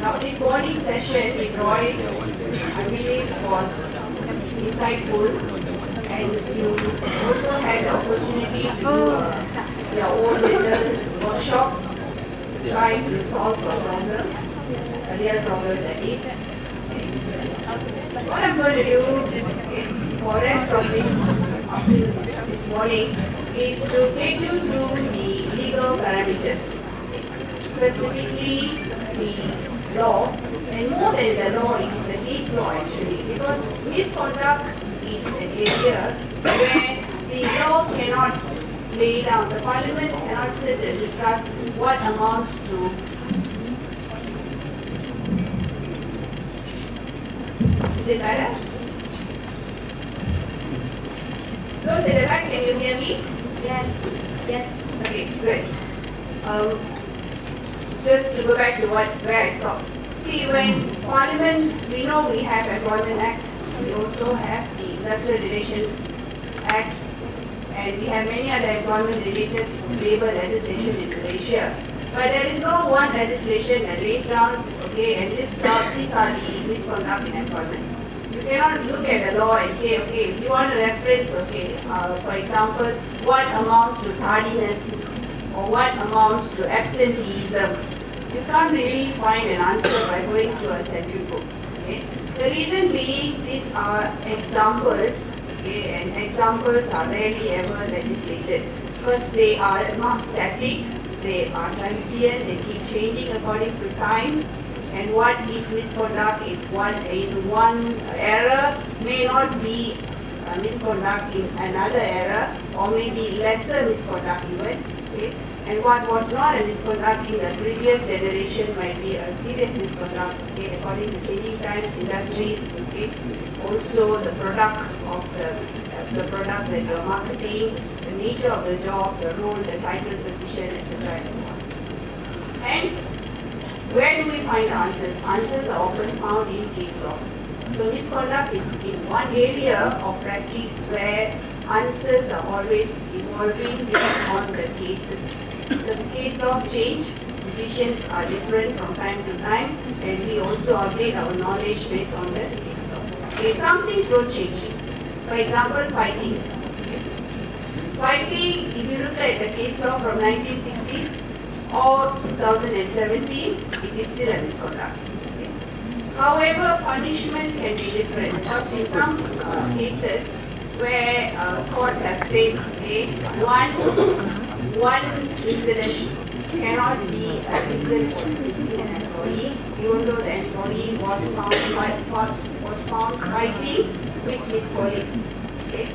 Now this morning session with Roy, I believe was insightful, and you also had the opportunity to do your own little workshop trying to solve a problem, a real problem that is. What I'm going to do for the rest of this morning is to take you through the legal parameters, specifically the law, and more than the law, it is a case law actually, because misconduct is an area where the law cannot lay down, the parliament cannot sit and discuss what amounts to. Is it better? Those at the back, can you hear me? Yes. Okay, good. Just to go back to where I stopped. See, when Parliament, we know we have Employment Act, we also have the Industrial Relations Act, and we have many other employment-related labor legislation in Malaysia. But there is no one legislation that lays down, okay, and these are the misconduct in employment. You cannot look at the law and say, okay, if you want a reference, okay, for example, what amounts to tardiness or what amounts to absenteeism. You can't really find an answer by going to a statute book. Okay? The reason being, these are examples, okay, and examples are rarely ever legislated because they are not static, they are transient, they keep changing according to times. And what is misconduct in one era may not be misconduct in another era, or maybe lesser misconduct even. Okay? And what was not a misconduct in the previous generation might be a serious misconduct, okay, according to changing times, industries, okay, also the product of the product that you are marketing, the nature of the job, the role, the title, position, etc. and so on. Hence, where do we find answers? Answers are often found in case laws. So misconduct is in one area of practice where answers are always evolving based on the cases. The case laws change, decisions are different from time to time, and we also update our knowledge based on the case law. Okay, some things don't change. For example, fighting. Okay. Fighting, if you look at the case law from 1960s or 2017, it is still a misconduct. Okay. However, punishment can be different because in some cases where courts have said, okay, one incident cannot be a reason for dismissing an employee, even though the employee was found fighting with his colleagues. Okay?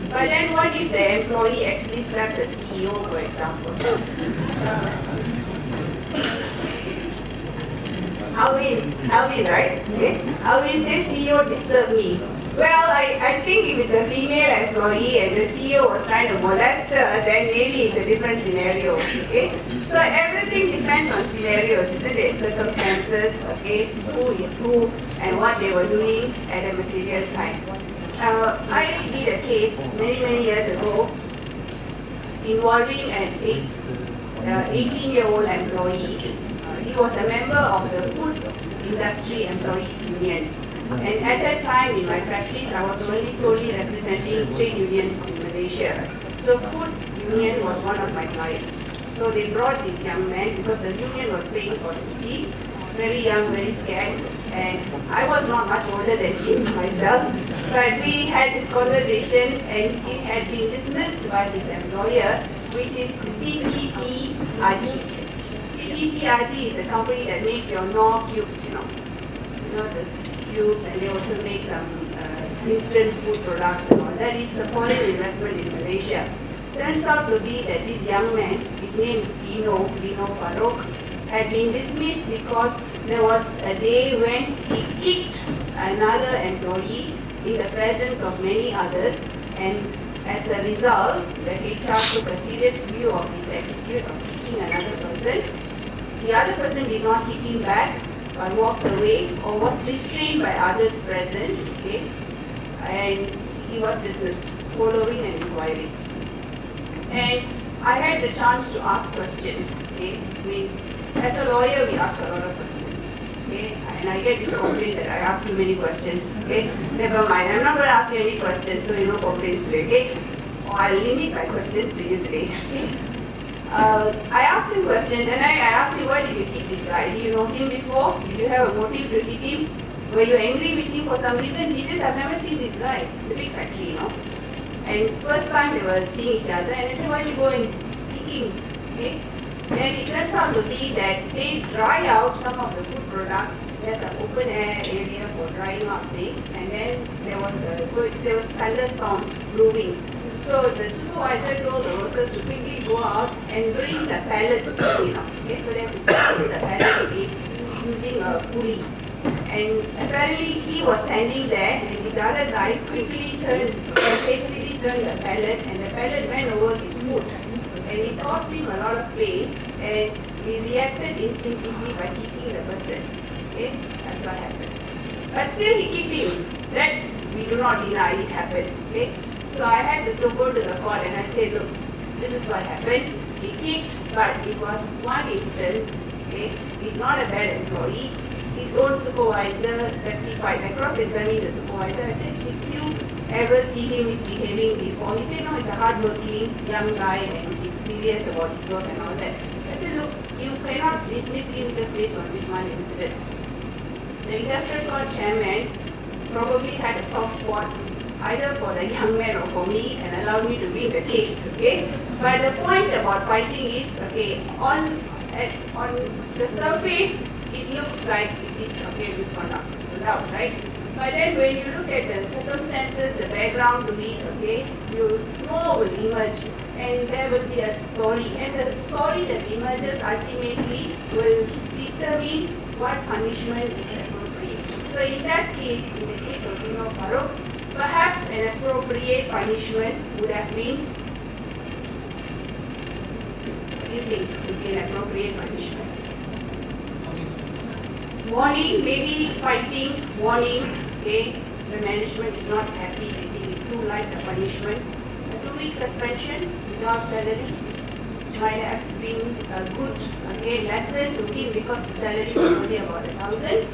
But then what if the employee actually slapped the CEO, for example? Alvin, right? Okay? Alvin says CEO disturbed me. Well, I think if it's a female employee and the CEO was trying to molest her, then maybe it's a different scenario, okay? So everything depends on scenarios, isn't it? Circumstances, okay? Who is who and what they were doing at a material time. I did a case many years ago involving an 18-year-old employee. He was a member of the Food Industry Employees Union. And at that time in my practice, I was only solely representing trade unions in Malaysia. So Food Union was one of my clients. So they brought this young man because the union was paying for his fees, very young, very scared. And I was not much older than him myself. But we had this conversation and it had been dismissed by his employer, which is CPC-RG. CPC-RG is the company that makes your Knorr cubes, you know this cubes, and they also make some instant food products and all that. It's a foreign investment in Malaysia. Turns out to be that this young man, his name is Dino Farouk, had been dismissed because there was a day when he kicked another employee in the presence of many others, and as a result, the HR took a serious view of his attitude of kicking another person. The other person did not hit him back, or walked away, or was restrained by others present, okay? And he was dismissed following an inquiry. And I had the chance to ask questions, okay? I mean, as a lawyer, we ask a lot of questions. okay, and I get this complaint that I ask too many questions, okay. Never mind, I'm not going to ask you any questions, so you know complaints today, okay. Or I'll limit my questions to you today, okay. I asked him questions, and I asked him, why did you hit this guy? Did you know him before? Did you have a motive to hit him? Were you angry with him for some reason? He says, I've never seen this guy. It's a big factory, you know. And first time they were seeing each other, and I said, why don't you go and kick him? Okay? Then it turns out to be that they dry out some of the food products. There's an open air area for drying out things, and then there was thunderstorm brewing. So the supervisor told the workers to quickly go out and bring the pallets in, you know. Okay, so they have to put the pallets in using a pulley. And apparently he was standing there, and this other guy quickly hastily turned the pallet, and the pallet went over his foot. And it caused him a lot of pain, and he reacted instinctively by kicking the person. Okay, that's what happened. But still he kicked him. That we do not deny it happened. Okay, so I had to go to the court and I said, look, this is what happened. He kicked, but it was one instance. Okay, he's not a bad employee. His own supervisor testified. I cross-examined the supervisor. I said, did you ever see him misbehaving before? He said, no, he's a hard-working young guy and he's serious about his work and all that. I said, look, you cannot dismiss him just based on this one incident. The industrial court chairman probably had a soft spot either for the young man or for me and allowed me to win the case, okay? But the point about fighting is, okay, on the surface, it looks like it is, okay, misconduct, no doubt, right? But then when you look at the circumstances, the background to it, okay, you know will emerge and there will be a story. And the story that emerges ultimately will determine what punishment is appropriate. So in that case, in the case of Farouk, perhaps an appropriate punishment would have been, what do you think would be an appropriate punishment? Warning, maybe fighting, warning, okay, the management is not happy, they think it's too light a punishment. A 2-week suspension without salary might have been a good, okay, lesson to him because the salary was only about 1,000.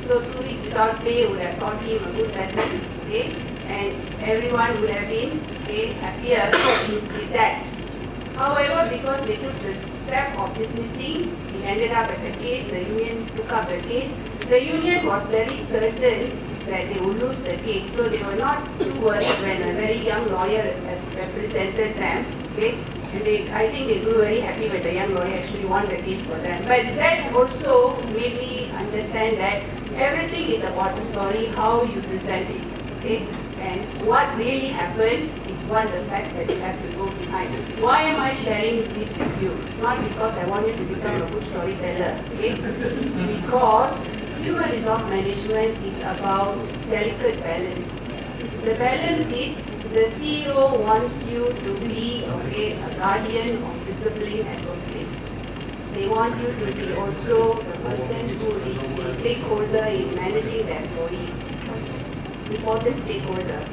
So 2 weeks without pay would have taught him a good lesson, okay, and everyone would have been, okay, happier with that. However, because they took the step of dismissing, it ended up as a case, the union took up the case. The union was very certain that they would lose the case, so they were not too worried when a very young lawyer represented them, okay? And I think they grew very happy when the young lawyer actually won the case for them. But that also made me understand that everything is about the story, how you present it, okay? And what really happened is one of the facts that you have to go behind. Why am I sharing this with you? Not because I want you to become a good storyteller, okay? Because human resource management is about delicate balance. The balance is the CEO wants you to be, okay, a guardian of discipline at workplace. They want you to be also the person who is the stakeholder in managing the employees. Important stakeholder.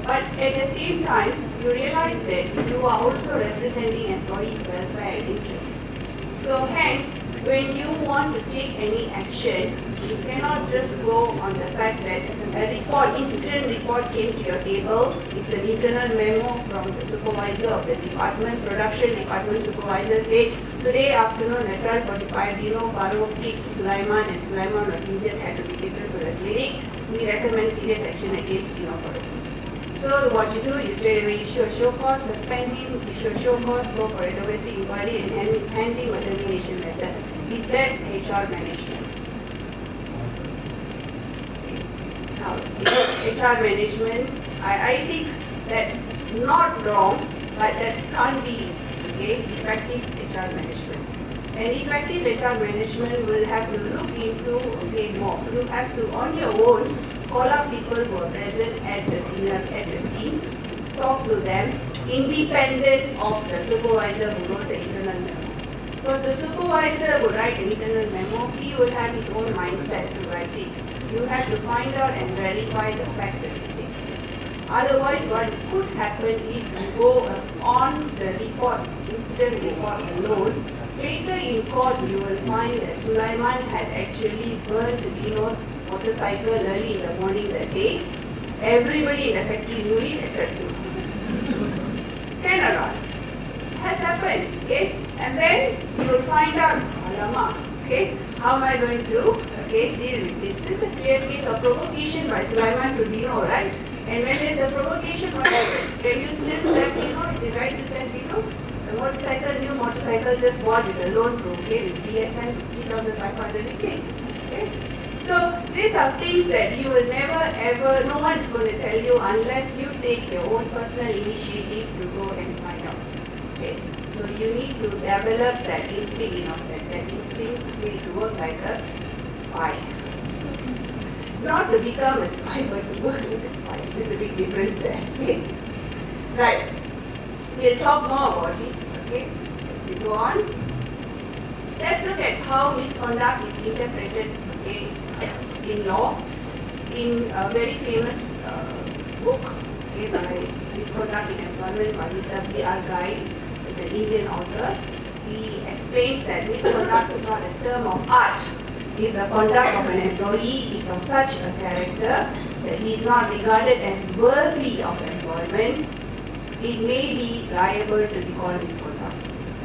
But at the same time, you realize that you are also representing employees' welfare and interest. So hence, when you want to take any action, you cannot just go on the fact that a incident report came to your table. It's an internal memo from the supervisor of the department, production department supervisor say, today afternoon at 12:45, Farouk kicked Sulaiman and Sulaiman was injured, had to be taken to the clinic. We recommend serious action against Farouk. So what you do, you straight away issue a show cause, suspend him, issue a show cause, go for a domestic inquiry and hand him a termination letter. Is that HR management? Now, HR management, I think that's not wrong, but that can't be, okay, effective HR management. And effective HR management will have to look into, okay, more. You have to, on your own, call up people who are present at the scene, talk to them, independent of the supervisor who wrote the internal memo. Because the supervisor who write the internal memo, he will have his own mindset to write it. You have to find out and verify the facts as it takes place. Otherwise, what could happen is you go on the report, incident report alone, Later in court, you will find that Sulaiman had actually burnt Dino's motorcycle early in the morning that day. Everybody in the factory knew it except him. Can or not? Has happened, okay? And then you will find out, alamak, okay, how am I going to deal with this? This is a clear case of provocation by Sulaiman to Dino, right? And when there is a provocation, what happens? Can you still sell Dino? Is it right to sell Dino? The new motorcycle just bought with a loan through, with BSN 3,500 ringgit. Okay? So these are things that you will never ever, no one is going to tell you unless you take your own personal initiative to go and find out. Okay? So you need to develop that instinct, that instinct to work like a spy. Not to become a spy, but to work like a spy. There's a big difference there. Okay? Right. We'll talk more about this, okay, as we go on. Let's look at how misconduct is interpreted, okay, in law. In a very famous book, okay, by Misconduct in Employment by Mr. B.R. Guy, who's an Indian author, he explains that misconduct is not a term of art. If the conduct of an employee is of such a character that he is not regarded as worthy of employment, it may be liable to be called misconduct.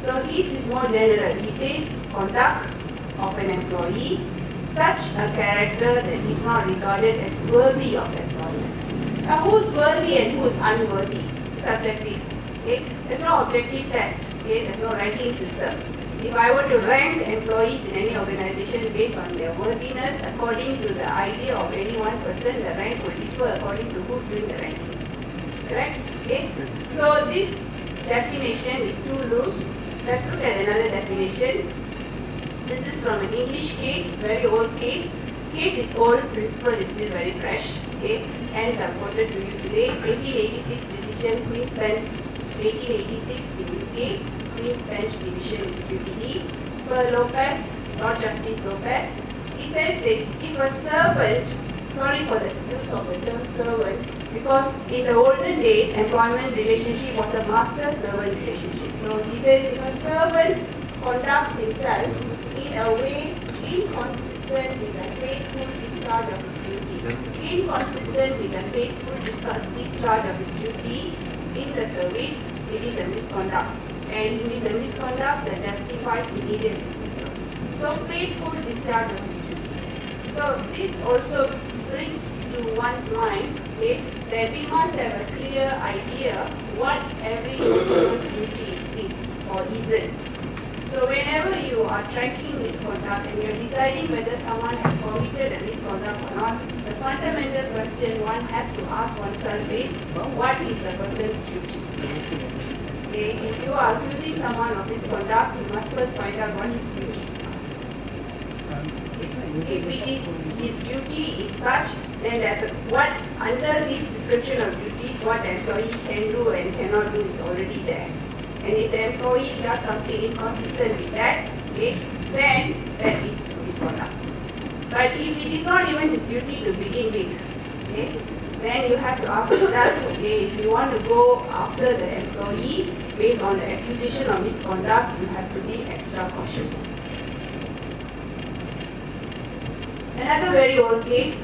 So his is more general. He says conduct of an employee, such a character that he is not regarded as worthy of employment. Now who's worthy and who's unworthy? Subjective. Okay? There's no objective test. Okay? There's no ranking system. If I were to rank employees in any organization based on their worthiness, according to the idea of any one person, the rank will differ according to who's doing the ranking. Correct? Okay? So this definition is too loose. Let's look at another definition. This is from an English case, very old case. Case is old, principle is still very fresh. Okay? Hence I've quoted to you today. 1886 decision, Queen's Bench, 1886 in UK. Queen's Bench division is QBD. Per Lopez, Lord Justice Lopez. He says this: if a servant, sorry for the use of the term servant, because in the olden days, employment relationship was a master-servant relationship. So he says if a servant conducts himself in a way inconsistent with the faithful discharge of his duty, inconsistent with the faithful discharge of his duty in the service, it is a misconduct. And it is a misconduct that justifies immediate dismissal. So faithful discharge of his duty. So this also brings to one's mind, okay, that we must have a clear idea what every individual's duty is or isn't. So whenever you are tracking misconduct and you are deciding whether someone has committed a misconduct or not, the fundamental question one has to ask oneself is, what is the person's duty? Okay, if you are accusing someone of misconduct, you must first find out what his duty is. If it is his duty is such, then what under this description of duties, what the employee can do and cannot do is already there. And if the employee does something inconsistent with that, okay, then that is misconduct. But if it is not even his duty to begin with, okay, then you have to ask yourself, okay, if you want to go after the employee based on the accusation of misconduct, you have to be extra cautious. Another very old case,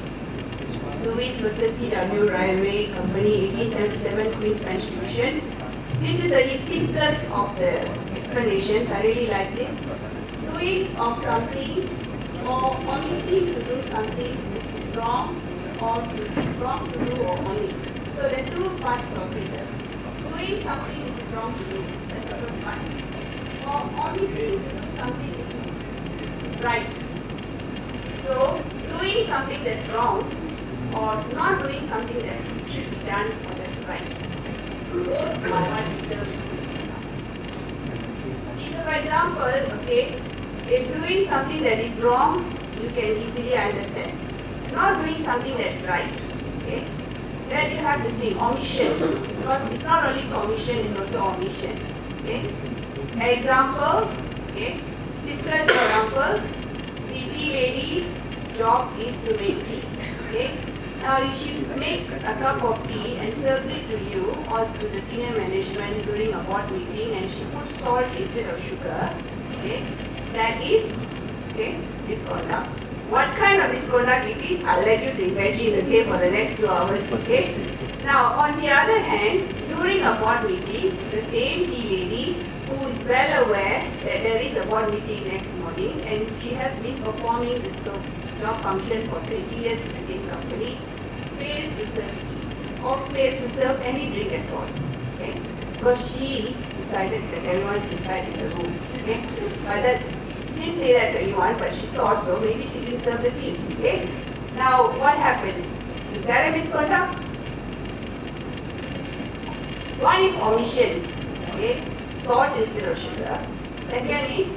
Lewis versus CW Railway Company, 1877 Queen's Bench Division. This is the simplest of the explanations. I really like this. Doing of something or omitting to do something which is wrong or wrong to do or omit. So there are two parts of it. Doing something which is wrong to do, that's the first part. Or omitting to do something which is right. So doing something that's wrong or not doing something that should be done or that's right. See, so for example, okay, if doing something that is wrong, you can easily understand. Not doing something that's right, okay, then you have to think omission, because it's not only commission, it's also omission. Okay. Example, okay, simplest example, the tea lady's job is to make tea. Okay. Now she makes a cup of tea and serves it to you or to the senior management during a board meeting, and she puts salt instead of sugar. Okay, that is misconduct. What kind of misconduct it is, I'll let you to imagine for the next 2 hours. Okay. Now, on the other hand, during a board meeting, the same tea lady who is well aware that there is a board meeting next morning and she has been performing this job function for 20 years in the same company, fails to serve tea or fails to serve any drink at all. Okay? Because she decided that everyone is bad in the room. Okay? But she didn't say that to anyone, but she thought so. Maybe she didn't serve the tea. Okay? Now, what happens? Is that a misconduct? One is omission. Okay? Salt instead of sugar. Second is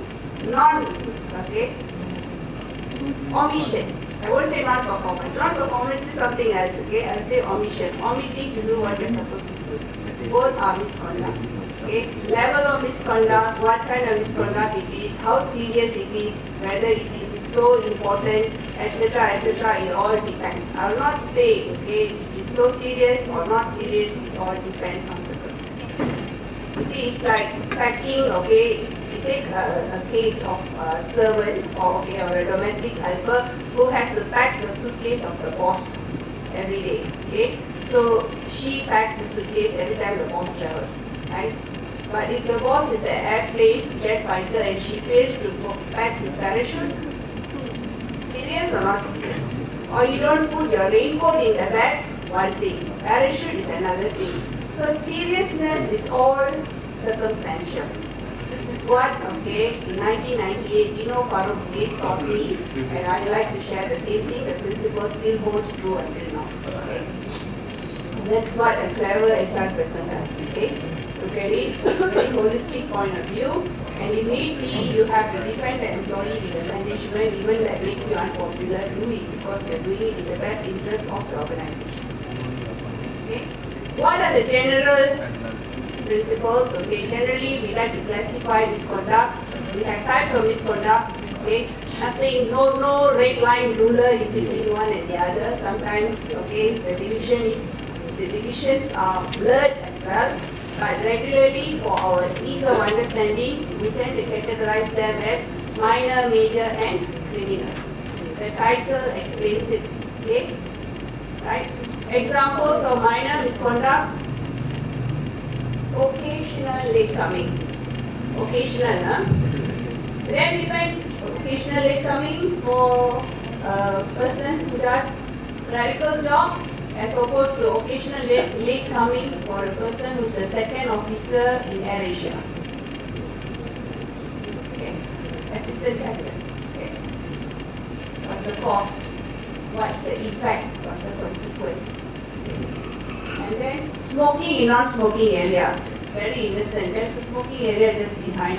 omission. I won't say non-performance. Non-performance is something else. Okay? I'll say omission. Omitting to do what you're supposed to do. Both are misconduct. Okay? Level of misconduct, what kind of misconduct it is, how serious it is, whether it is so important, etc., it all depends. I will not say, okay, it is so serious or not serious, it all depends on circumstances. You see, it's like packing, okay, you take a case of a servant or a domestic helper who has to pack the suitcase of the boss every day, okay? So she packs the suitcase every time the boss travels, right? But if the boss is an airplane, jet fighter, and she fails to pack his parachute, serious or not serious? Or you don't put your raincoat in the bag, one thing. Parachute is another thing. So seriousness is all circumstantial. This is what, in 1998, Farouk's case taught me, and I like to share the same thing. The principle still holds true until now. Okay? That's what a clever HR person does. Okay? Look at it from a very holistic point of view, and if need be, you have to defend the employee with the management, even that makes you unpopular. Do it because you are doing it in the best interest of the organization. Okay? What are the general principles? Okay, generally we like to classify misconduct. We have types of misconduct. Okay, nothing, no red line ruler in between one and the other. Sometimes, the divisions are blurred as well. But regularly, for our ease of understanding, we tend to categorize them as minor, major, and criminal. The title explains it. Okay, right? Examples of minor misconduct: occasional late coming. Occasional, huh? Then depends. Occasional late coming for a person who does clerical job, as opposed to occasional late coming for a person who is a second officer in AirAsia. Okay, assistant captain. Okay, what's the cost? What's the effect? What's the consequence? Okay. And then smoking in non-smoking area. Very innocent. There's a smoking area just behind.